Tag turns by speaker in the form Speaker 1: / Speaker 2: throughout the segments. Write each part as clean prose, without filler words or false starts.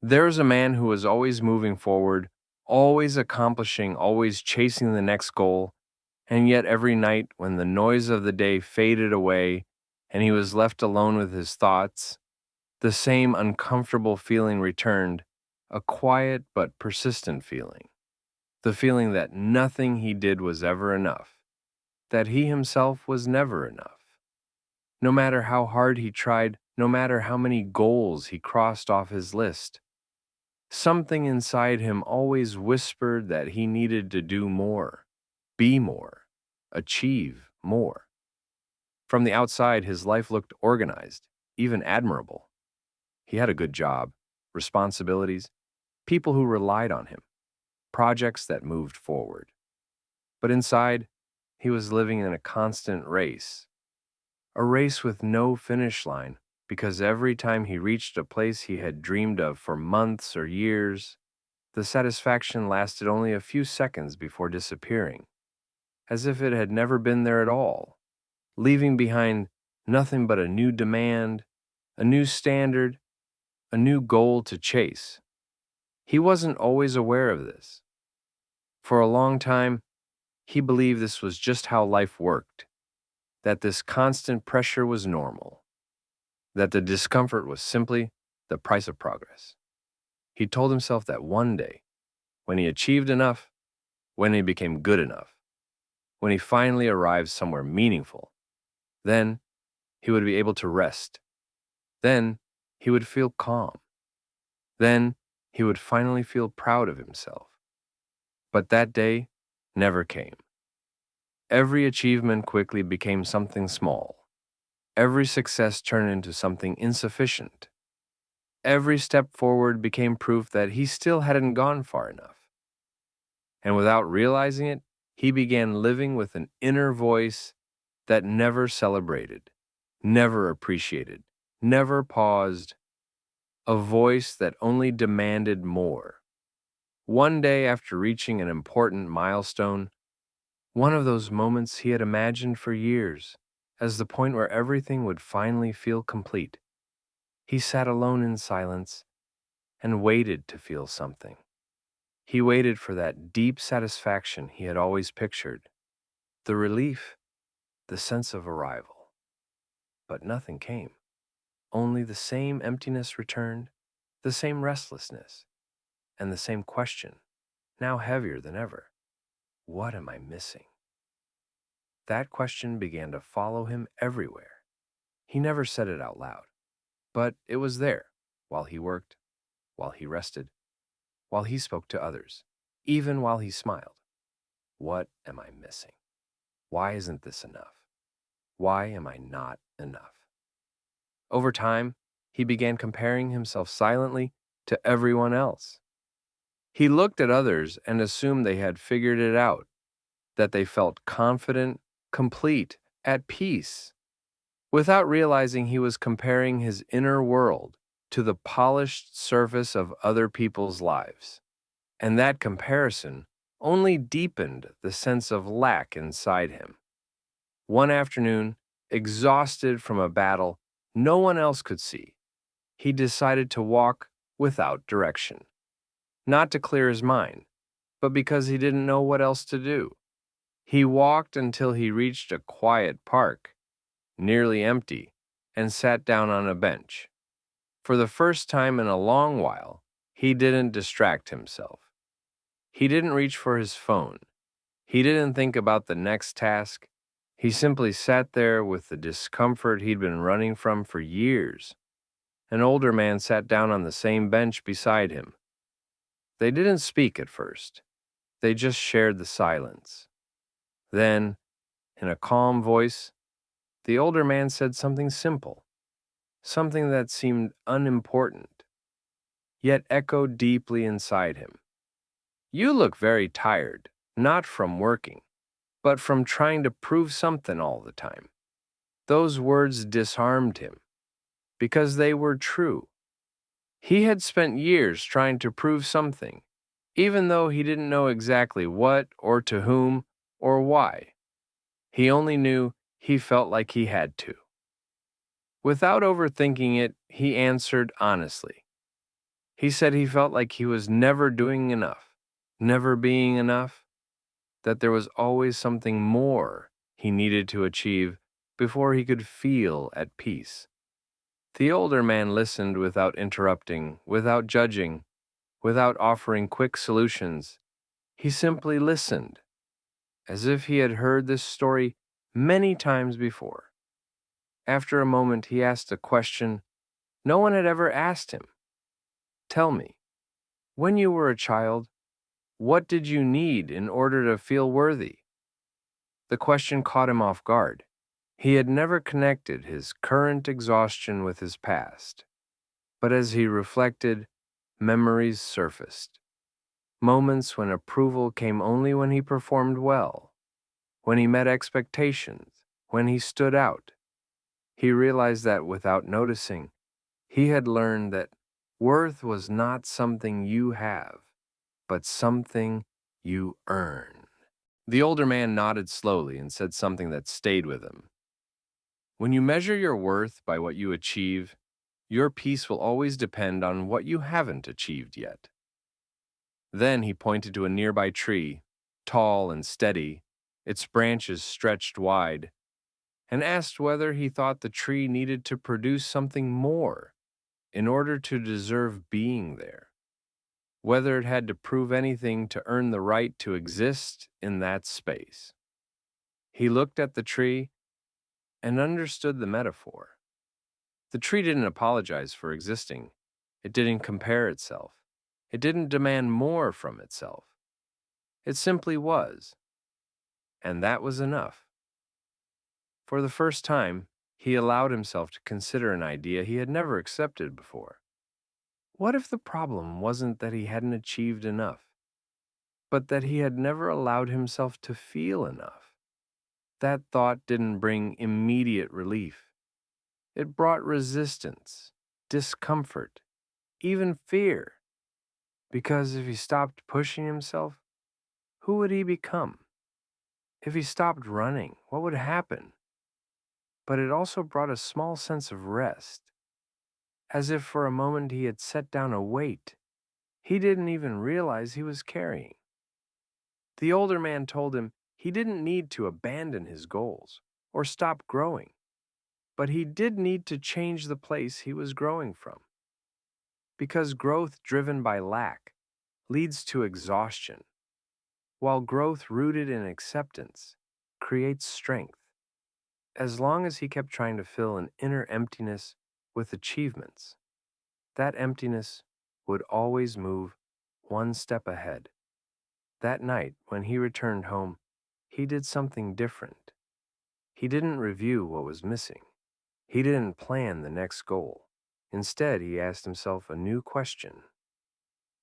Speaker 1: There's a man who was always moving forward, always accomplishing, always chasing the next goal, and yet every night when the noise of the day faded away and he was left alone with his thoughts, the same uncomfortable feeling returned, a quiet but persistent feeling. The feeling that nothing he did was ever enough, that he himself was never enough. No matter how hard he tried, no matter how many goals he crossed off his list, something inside him always whispered that he needed to do more, be more, achieve more. From the outside, his life looked organized, even admirable. He had a good job, responsibilities, people who relied on him, projects that moved forward. But inside, he was living in a constant race, a race with no finish line, because every time he reached a place he had dreamed of for months or years, the satisfaction lasted only a few seconds before disappearing, as if it had never been there at all, leaving behind nothing but a new demand, a new standard, a new goal to chase. He wasn't always aware of this. For a long time, he believed this was just how life worked, that this constant pressure was normal, that the discomfort was simply the price of progress. He told himself that one day, when he achieved enough, when he became good enough, when he finally arrived somewhere meaningful, then he would be able to rest. Then he would feel calm. Then he would finally feel proud of himself. But that day never came. Every achievement quickly became something small. Every success turned into something insufficient. Every step forward became proof that he still hadn't gone far enough. And without realizing it, he began living with an inner voice that never celebrated, never appreciated, never paused, a voice that only demanded more. One day after reaching an important milestone, one of those moments he had imagined for years as the point where everything would finally feel complete, he sat alone in silence and waited to feel something. He waited for that deep satisfaction he had always pictured, the relief, the sense of arrival. But nothing came. Only the same emptiness returned, the same restlessness, and the same question, now heavier than ever. What am I missing? That question began to follow him everywhere. He never said it out loud, but it was there while he worked, while he rested, while he spoke to others, even while he smiled. What am I missing? Why isn't this enough? Why am I not enough? Over time, he began comparing himself silently to everyone else. He looked at others and assumed they had figured it out, that they felt confident, complete, at peace, without realizing he was comparing his inner world to the polished surface of other people's lives. And that comparison only deepened the sense of lack inside him. One afternoon, exhausted from a battle no one else could see, he decided to walk without direction. Not to clear his mind, but because he didn't know what else to do. He walked until he reached a quiet park, nearly empty, and sat down on a bench. For the first time in a long while, he didn't distract himself. He didn't reach for his phone. He didn't think about the next task. He simply sat there with the discomfort he'd been running from for years. An older man sat down on the same bench beside him. They didn't speak at first. They just shared the silence. Then, in a calm voice, the older man said something simple, something that seemed unimportant, yet echoed deeply inside him. "You look very tired, not from working, but from trying to prove something all the time." Those words disarmed him, because they were true. He had spent years trying to prove something, even though he didn't know exactly what or to whom or why. He only knew he felt like he had to. Without overthinking it, he answered honestly, He said he felt like he was never doing enough, never being enough, that there was always something more he needed to achieve before he could feel at peace. The older man listened without interrupting, without judging, without offering quick solutions. He simply listened, as if he had heard this story many times before. After a moment, he asked a question no one had ever asked him. Tell me, when you were a child, what did you need in order to feel worthy? The question caught him off guard. He had never connected his current exhaustion with his past. But as he reflected, memories surfaced. Moments when approval came only when he performed well, when he met expectations, when he stood out. He realized that without noticing, he had learned that worth was not something you have, but something you earn. The older man nodded slowly and said something that stayed with him. When you measure your worth by what you achieve, your peace will always depend on what you haven't achieved yet. Then he pointed to a nearby tree, tall and steady, its branches stretched wide, and asked whether he thought the tree needed to produce something more in order to deserve being there, whether it had to prove anything to earn the right to exist in that space. He looked at the tree and understood the metaphor. The tree didn't apologize for existing. It didn't compare itself. It didn't demand more from itself. It simply was, and that was enough. For the first time, he allowed himself to consider an idea he had never accepted before. What if the problem wasn't that he hadn't achieved enough, but that he had never allowed himself to feel enough? That thought didn't bring immediate relief. It brought resistance, discomfort, even fear. Because if he stopped pushing himself, who would he become? If he stopped running, what would happen? But it also brought a small sense of rest, as if for a moment he had set down a weight he didn't even realize he was carrying. The older man told him he didn't need to abandon his goals or stop growing, but he did need to change the place he was growing from. Because growth driven by lack leads to exhaustion, while growth rooted in acceptance creates strength. As long as he kept trying to fill an inner emptiness with achievements, that emptiness would always move one step ahead. That night, when he returned home, he did something different. He didn't review what was missing. He didn't plan the next goal. Instead, he asked himself a new question.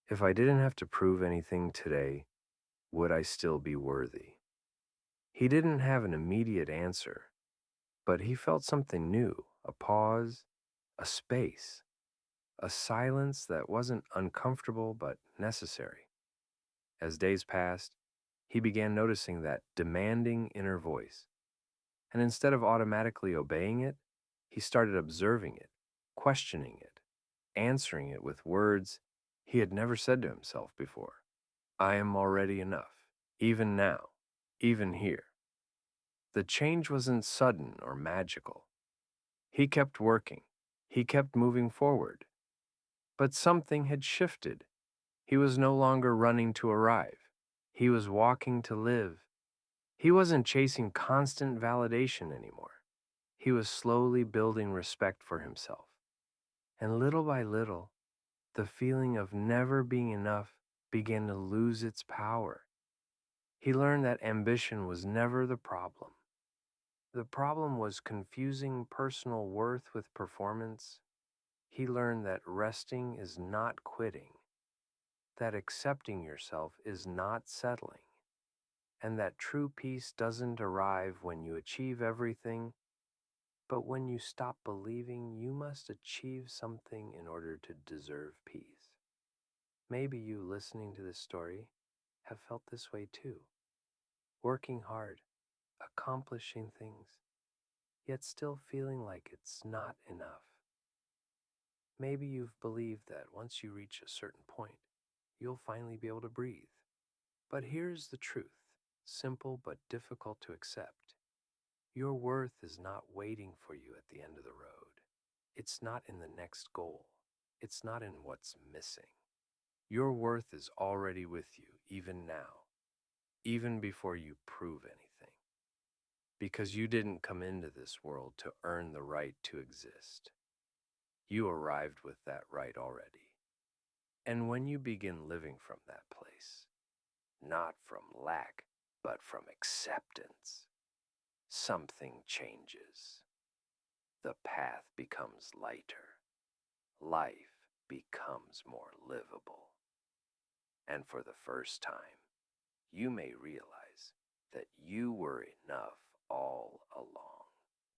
Speaker 1: If I didn't have to prove anything today, would I still be worthy? He didn't have an immediate answer, but he felt something new, a pause, a space, a silence that wasn't uncomfortable but necessary. As days passed, he began noticing that demanding inner voice, and instead of automatically obeying it, he started observing it, questioning it, answering it with words he had never said to himself before. I am already enough, even now, even here. The change wasn't sudden or magical. He kept working. He kept moving forward. But something had shifted. He was no longer running to arrive. He was walking to live. He wasn't chasing constant validation anymore. He was slowly building respect for himself. And little by little, the feeling of never being enough began to lose its power. He learned that ambition was never the problem. The problem was confusing personal worth with performance. He learned that resting is not quitting, that accepting yourself is not settling, and that true peace doesn't arrive when you achieve everything, but when you stop believing you must achieve something in order to deserve peace. Maybe you listening to this story have felt this way too, working hard, accomplishing things, yet still feeling like it's not enough. Maybe you've believed that once you reach a certain point, you'll finally be able to breathe. But here's the truth, simple but difficult to accept. Your worth is not waiting for you at the end of the road. It's not in the next goal. It's not in what's missing. Your worth is already with you, even now, even before you prove anything. Because you didn't come into this world to earn the right to exist. You arrived with that right already. And when you begin living from that place, not from lack, but from acceptance, something changes. The path becomes lighter. Life becomes more livable. And for the first time, you may realize that you were enough all along.